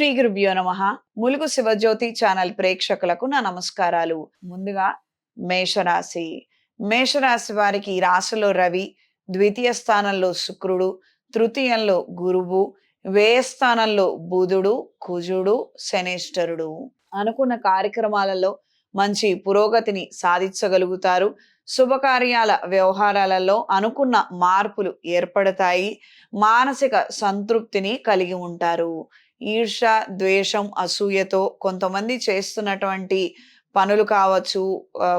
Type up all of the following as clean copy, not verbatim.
శ్రీ గురుభ్యో నమః. ములుగు శివజ్యోతి ఛానల్ ప్రేక్షకులకు నా నమస్కారాలు. ముందుగా మేషరాశి. మేషరాశి వారికి ఈ రాశిలో రవి, ద్వితీయ స్థానంలో శుక్రుడు, తృతీయంలో గురువు, వ్యయ స్థానంలో బుధుడు, కుజుడు, శనేశ్వరుడు. అనుకున్న కార్యక్రమాలలో మంచి పురోగతిని సాధించగలుగుతారు. శుభకార్యాల వ్యవహారాలలో అనుకున్న మార్పులు ఏర్పడతాయి. మానసిక సంతృప్తిని కలిగి ఉంటారు. ఈర్ష, ద్వేషం, అసూయతో కొంతమంది చేస్తున్నటువంటి పనులు కావచ్చు,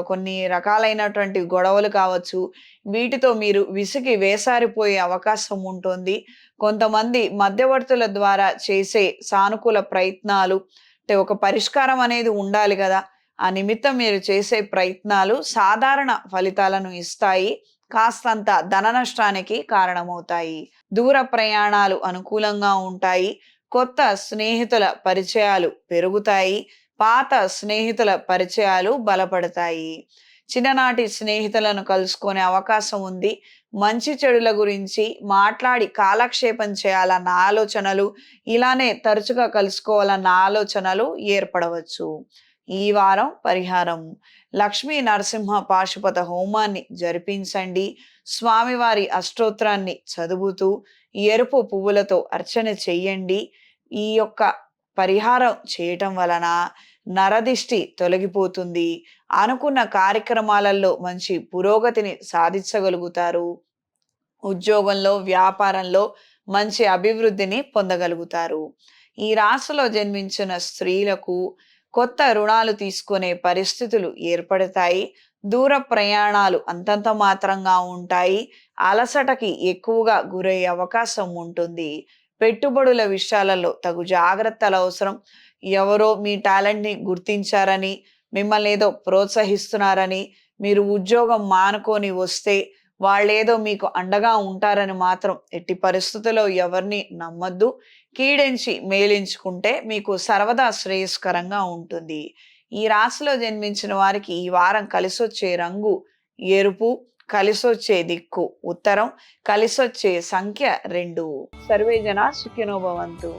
కొన్ని రకాలైనటువంటి గొడవలు కావచ్చు, వీటితో మీరు విసిగి వేసారిపోయే అవకాశం ఉంటుంది. కొంతమంది మధ్యవర్తుల ద్వారా చేసే సానుకూల ప్రయత్నాలు అంటే ఒక పరిష్కారం అనేది ఉండాలి కదా! ఆ నిమిత్తం మీరు చేసే ప్రయత్నాలు సాధారణ ఫలితాలను ఇస్తాయి. కాస్తంత ధన నష్టానికి కారణమవుతాయి. దూర ప్రయాణాలు అనుకూలంగా ఉంటాయి. కొత్త స్నేహితుల పరిచయాలు పెరుగుతాయి. పాత స్నేహితుల పరిచయాలు బలపడతాయి. చిన్ననాటి స్నేహితులను కలుసుకునే అవకాశం ఉంది. మంచి చెడుల గురించి మాట్లాడి కాలక్షేపం చేయాలన్న ఆలోచనలు, ఇలానే తరచుగా కలుసుకోవాలన్న ఆలోచనలు ఏర్పడవచ్చు. ఈ వారం పరిహారం: లక్ష్మీ నరసింహ పాశుపత హోమాన్ని జరిపించండి. స్వామివారి అష్టోత్తరాన్ని చదువుతూ ఎరుపు పువ్వులతో అర్చన చెయ్యండి. ఈ యొక్క పరిహారం చేయటం వలన నరదిష్టి తొలగిపోతుంది. అనుకున్న కార్యక్రమాలలో మంచి పురోగతిని సాధించగలుగుతారు. ఉద్యోగంలో, వ్యాపారంలో మంచి అభివృద్ధిని పొందగలుగుతారు. ఈ రాశిలో జన్మించిన స్త్రీలకు కొత్త రుణాలు తీసుకునే పరిస్థితులు ఏర్పడతాయి. దూర ప్రయాణాలు అంతంత మాత్రంగా ఉంటాయి. అలసటకి ఎక్కువగా గురయ్యే అవకాశం ఉంటుంది. పెట్టుబడుల విషయాలలో తగు జాగ్రత్తలు అవసరం. ఎవరో మీ టాలెంట్ని గుర్తించారని, మిమ్మల్ని ఏదో ప్రోత్సహిస్తున్నారని, మీరు ఉద్యోగం మానుకొని వస్తే వాళ్ళేదో మీకు అండగా ఉంటారని మాత్రం ఎట్టి పరిస్థితుల్లో ఎవరిని నమ్మద్దు. కీడెంచి మేలించుకుంటే మీకు సర్వదా శ్రేయస్కరంగా ఉంటుంది. ఈ రాశిలో జన్మించిన వారికి ఈ వారం కలిసొచ్చే రంగు ఎరుపు, కలిసొచ్చే దిక్కు ఉత్తరం, కలిసొచ్చే సంఖ్య 2. సర్వే జనా సుఖినో భవంతు.